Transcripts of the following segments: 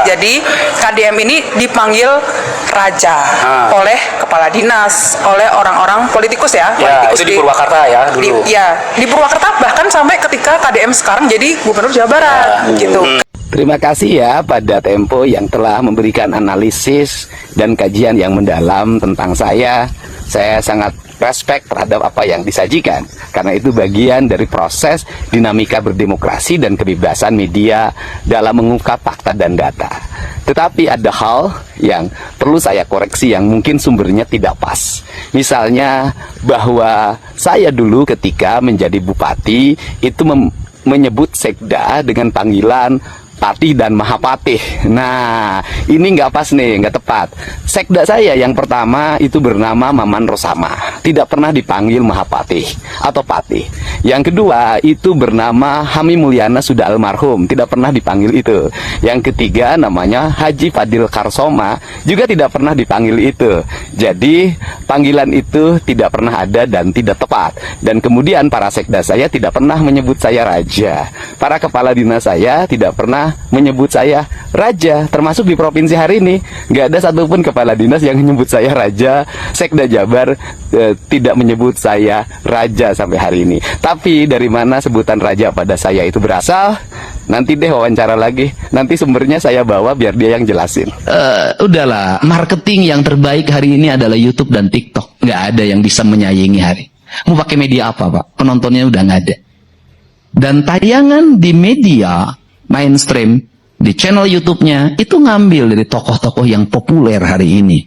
Jadi KDM ini dipanggil raja oleh kepala dinas, oleh orang-orang politikus ya. Politikus itu di Purwakarta ya dulu. Di Purwakarta, bahkan sampai ketika KDM sekarang jadi Gubernur Jawa Barat gitu. Terima kasih ya pada Tempo yang telah memberikan analisis dan kajian yang mendalam tentang saya. Saya sangat respect terhadap apa yang disajikan, karena itu bagian dari proses dinamika berdemokrasi dan kebebasan media dalam mengungkap fakta dan data. Tetapi ada hal yang perlu saya koreksi yang mungkin sumbernya tidak pas. Misalnya bahwa saya dulu ketika menjadi bupati itu menyebut sekda dengan panggilan Patih dan Mahapatih. Nah, ini nggak pas nih, nggak tepat. Sekda saya yang pertama itu bernama Maman Rosama, tidak pernah dipanggil Mahapatih atau Patih. Yang kedua itu bernama Hami Mulyana, sudah almarhum, tidak pernah dipanggil itu. Yang ketiga namanya Haji Fadil Karsoma, juga tidak pernah dipanggil itu. Jadi panggilan itu tidak pernah ada dan tidak tepat. Dan kemudian para sekda saya tidak pernah menyebut saya raja. Para kepala dinas saya tidak pernah menyebut saya raja, termasuk di provinsi hari ini nggak ada satupun kepala dinas yang menyebut saya raja. Sekda Jabar tidak menyebut saya raja sampai hari ini. Tapi dari mana sebutan raja pada saya itu berasal? Nanti deh wawancara lagi, nanti sumbernya saya bawa biar dia yang jelasin. Udahlah, marketing yang terbaik hari ini adalah YouTube dan TikTok. Nggak ada yang bisa menyaingi hari. Mau pakai media apa, Pak? Penontonnya udah nggak ada. Dan tayangan di media mainstream, di channel YouTube-nya, itu ngambil dari tokoh-tokoh yang populer hari ini.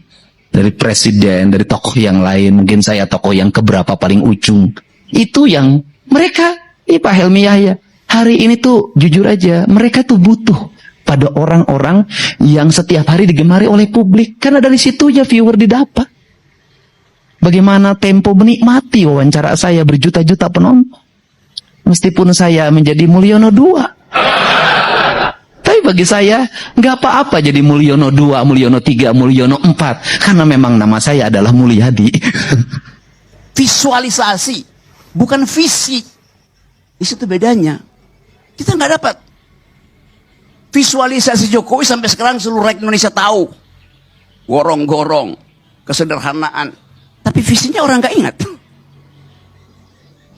Dari presiden, dari tokoh yang lain, mungkin saya tokoh yang keberapa paling ujung. Itu yang mereka, Pak Helmi Yahya, hari ini tuh jujur aja, mereka tuh butuh pada orang-orang yang setiap hari digemari oleh publik. Karena dari situ ya viewer didapat. Bagaimana Tempo menikmati wawancara saya berjuta-juta penonton. Meskipun saya menjadi Mulyono II. Tapi bagi saya, nggak apa-apa jadi Mulyono II, Mulyono III, Mulyono IV. Karena memang nama saya adalah Mulyadi. Visualisasi, bukan visi. Di situ bedanya. Kita nggak dapat. Visualisasi Jokowi sampai sekarang seluruh rakyat Indonesia tahu. Gorong-gorong, kesederhanaan. Tapi visinya orang nggak ingat.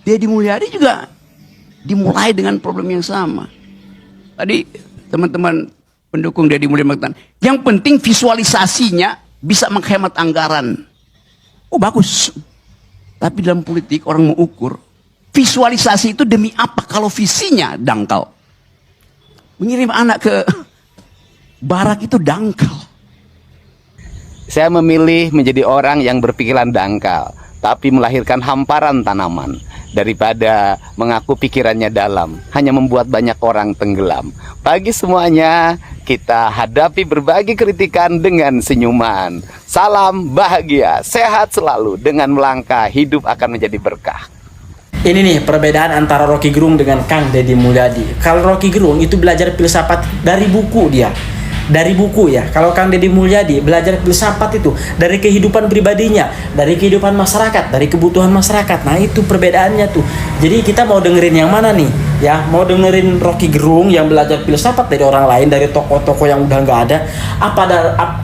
Deddy Mulyadi juga dimulai dengan problem yang sama. Tadi teman-teman pendukung Deddy Mulyadi mengatakan, yang penting visualisasinya bisa menghemat anggaran. Oh bagus. Tapi dalam politik orang mau ukur visualisasi itu demi apa kalau visinya dangkal. Mengirim anak ke barak itu dangkal. Saya memilih menjadi orang yang berpikiran dangkal, tapi melahirkan hamparan tanaman. Daripada mengaku pikirannya dalam, hanya membuat banyak orang tenggelam. Bagi semuanya, kita hadapi berbagai kritikan dengan senyuman. Salam bahagia, sehat selalu. Dengan melangkah, hidup akan menjadi berkah. Ini nih perbedaan antara Rocky Gerung dengan Kang Deddy Mulyadi. Kalau Rocky Gerung itu belajar filsafat dari buku dia. Dari buku ya. Kalau Kang Deddy Mulyadi belajar filsafat itu dari kehidupan pribadinya, dari kehidupan masyarakat, dari kebutuhan masyarakat. Nah itu perbedaannya tuh. Jadi kita mau dengerin yang mana nih? Ya, mau dengerin Rocky Gerung yang belajar filsafat dari orang lain, dari tokoh-tokoh yang udah nggak ada.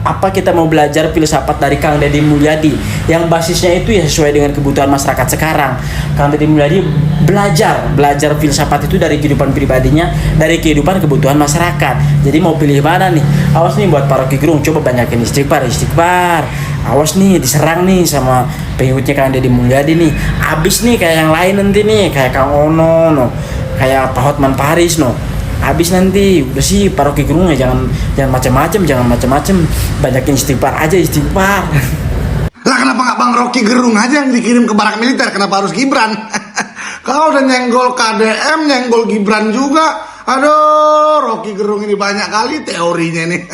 Apa kita mau belajar filsafat dari Kang Deddy Mulyadi yang basisnya itu ya sesuai dengan kebutuhan masyarakat sekarang. Kang Deddy Mulyadi belajar filsafat itu dari kehidupan pribadinya, dari kehidupan kebutuhan masyarakat. Jadi mau pilih mana nih? Awas nih buat para Rocky Gerung, coba banyakin istighfar. Awas nih diserang nih sama pengikutnya Kang Deddy Mulyadi nih. Abis nih kayak yang lain nanti nih, kayak Kang Ono no, kayak Pak Hotman Paris no. Habis nanti udah sih Pak Rocky Gerung ya jangan macam-macam, banyakin istighfar aja. Lah kenapa nggak Bang Rocky Gerung aja yang dikirim ke barak militer? Kenapa harus Gibran? Kau udah nyenggol KDM, nyenggol Gibran juga. Aduh, Rocky Gerung ini banyak kali teorinya nih.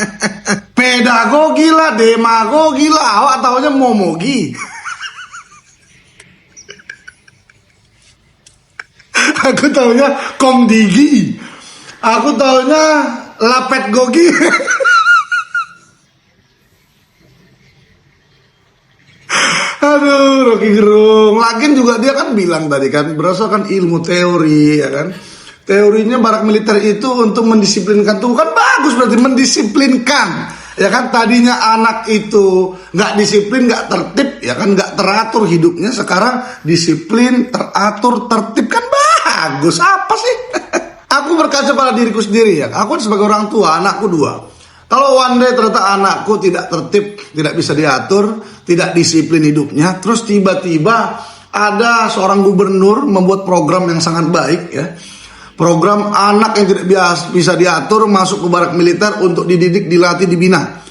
Pedagogi lah, demagogi lah, awak taunya momogi. Aku taunya komdigi. Aku taunya lapet gogi. Aduh, Rocky Gerung. Lagian juga dia kan bilang tadi kan berdasarkan ilmu teori ya kan. Teorinya barak militer itu untuk mendisiplinkan tubuh, kan bagus, berarti mendisiplinkan. Ya kan, tadinya anak itu nggak disiplin, nggak tertib, ya kan, nggak teratur hidupnya. Sekarang disiplin, teratur, tertib, kan bagus. Apa sih? Aku berkaca pada diriku sendiri ya. Aku sebagai orang tua, anakku 2. Kalau one day ternyata anakku tidak tertib, tidak bisa diatur, tidak disiplin hidupnya, terus tiba-tiba ada seorang gubernur membuat program yang sangat baik ya. Program anak yang tidak bisa diatur masuk ke barak militer untuk dididik, dilatih, dibina.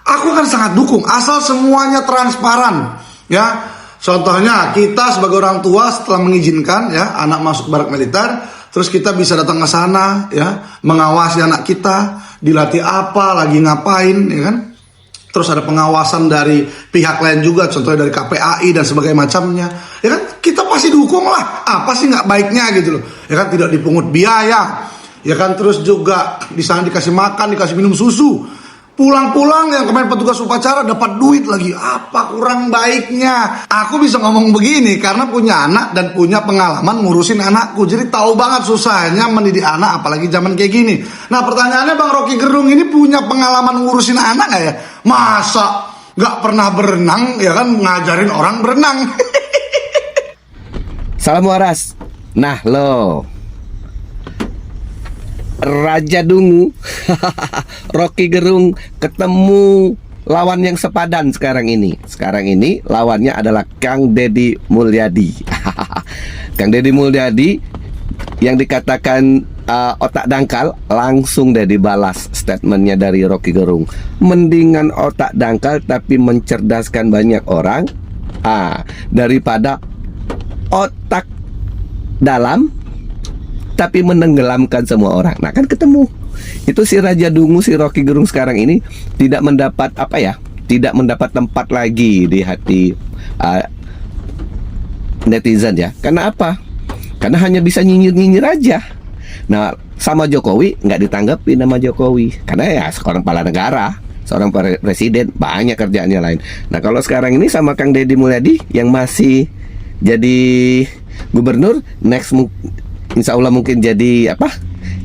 Aku kan sangat dukung asal semuanya transparan ya. Contohnya kita sebagai orang tua setelah mengizinkan ya anak masuk barak militer, terus kita bisa datang ke sana ya, mengawasi anak kita, dilatih apa, lagi ngapain ya kan. Terus ada pengawasan dari pihak lain juga, contohnya dari KPAI dan sebagainya macamnya. Ya kan, kita pasti dukung lah. Apa sih nggak baiknya gitu loh. Ya kan, tidak dipungut biaya. Ya kan, terus juga di sana dikasih makan, dikasih minum susu. Pulang-pulang yang kemarin petugas upacara dapat duit lagi. Apa kurang baiknya? Aku bisa ngomong begini karena punya anak dan punya pengalaman ngurusin anakku. Jadi tahu banget susahnya mendidik anak apalagi zaman kayak gini. Nah pertanyaannya, Bang Rocky Gerung ini punya pengalaman ngurusin anak gak ya? Masa gak pernah berenang ya kan, ngajarin orang berenang? Salam waras. Nah lo, Raja Dungu Rocky Gerung ketemu lawan yang sepadan sekarang ini. Sekarang ini lawannya adalah Kang Deddy Mulyadi. Kang Deddy Mulyadi yang dikatakan otak dangkal, langsung deh dibalas statementnya dari Rocky Gerung. Mendingan otak dangkal tapi mencerdaskan banyak orang daripada otak dalam tapi menenggelamkan semua orang. Nah kan ketemu. Itu si Raja Dungu, si Rocky Gerung sekarang ini tidak mendapat tidak mendapat tempat lagi di hati netizen ya. Karena apa? Karena hanya bisa nyinyir-nyinyir aja. Nah sama Jokowi nggak ditanggapi nama Jokowi. Karena ya seorang kepala negara, seorang presiden, banyak kerjaannya lain. Nah kalau sekarang ini sama Kang Deddy Mulyadi yang masih jadi gubernur, next insya Allah mungkin jadi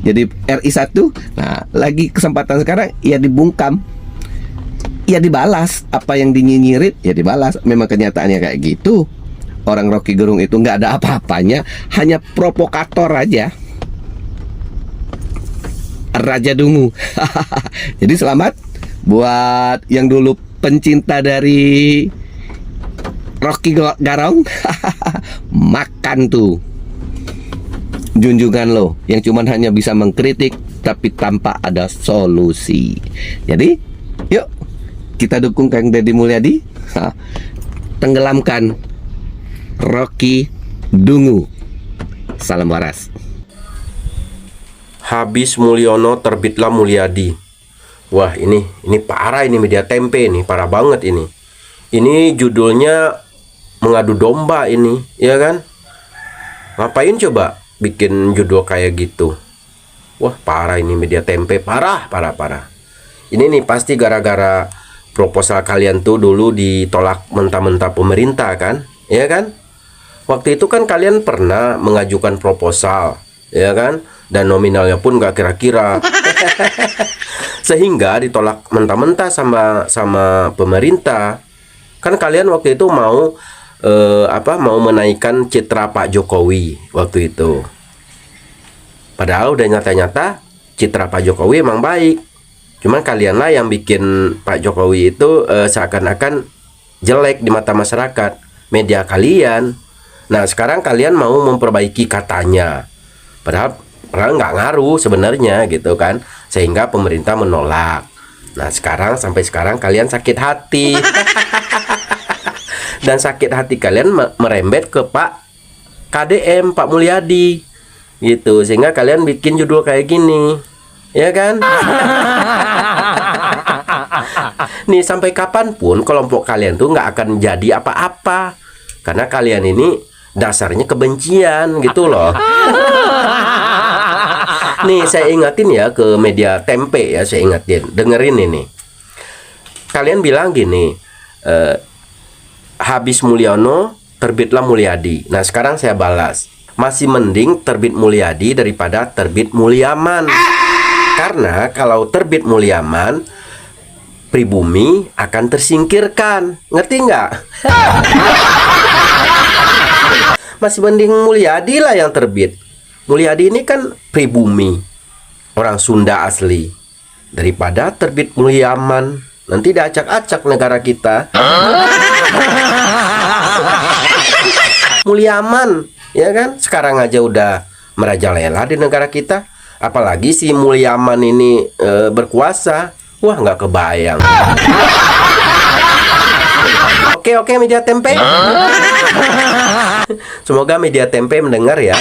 jadi RI 1. Nah lagi kesempatan sekarang ya dibungkam, ya dibalas. Apa yang dinyinyirin ya dibalas. Memang kenyataannya kayak gitu. Orang Rocky Gerung itu nggak ada apa-apanya, hanya provokator aja. Raja Dungu. Jadi selamat buat yang dulu pencinta dari Rocky Gerung. Makan tuh junjungan lo yang cuman hanya bisa mengkritik tapi tanpa ada solusi. Jadi yuk kita dukung Kang Deddy Mulyadi, tenggelamkan Rocky Dungu. Salam waras. Habis Mulyono terbitlah Mulyadi. Wah ini parah, ini media tempe nih, parah banget ini. Ini judulnya mengadu domba ini, ya kan? Ngapain coba bikin judul kayak gitu? Wah parah ini media tempe, parah. Ini nih pasti gara-gara proposal kalian tuh dulu ditolak mentah-mentah pemerintah kan, ya kan? Waktu itu kan kalian pernah mengajukan proposal, ya kan? Dan nominalnya pun gak kira-kira. Sehingga ditolak mentah-mentah sama pemerintah. Kan kalian waktu itu mau mau menaikkan citra Pak Jokowi waktu itu. Padahal udah nyata-nyata citra Pak Jokowi emang baik. Cuman kalianlah yang bikin Pak Jokowi itu seakan-akan jelek di mata masyarakat, media kalian. Nah sekarang kalian mau memperbaiki katanya, padahal nggak ngaruh sebenarnya gitu kan, sehingga pemerintah menolak. Nah sekarang sampai sekarang kalian sakit hati. Dan sakit hati kalian merembet ke Pak KDM, Pak Mulyadi gitu, sehingga kalian bikin judul kayak gini, ya kan? Nih sampai kapanpun kelompok kalian tuh nggak akan jadi apa-apa, karena kalian ini dasarnya kebencian gitu loh. Nih saya ingatin ya ke media tempe ya, saya ingatin, dengerin ini. Kalian bilang gini, habis Mulyono terbitlah Mulyadi. Nah sekarang saya balas, masih mending terbit Mulyadi daripada terbit Mulyaman. Karena kalau terbit Mulyaman, pribumi akan tersingkirkan. Ngerti nggak? Masih mending Mulyadi lah yang terbit. Mulyadi ini kan pribumi, orang Sunda asli. Daripada terbit Mulyaman, nanti diacak-acak negara kita. Mulyaman, ya kan? Sekarang aja udah merajalela di negara kita. Apalagi si Mulyaman ini berkuasa. Wah, nggak kebayang. Oke, Media Tempe. Semoga Media Tempe mendengar ya.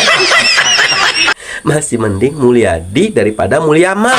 Masih mending Mulyadi daripada Mulyaman.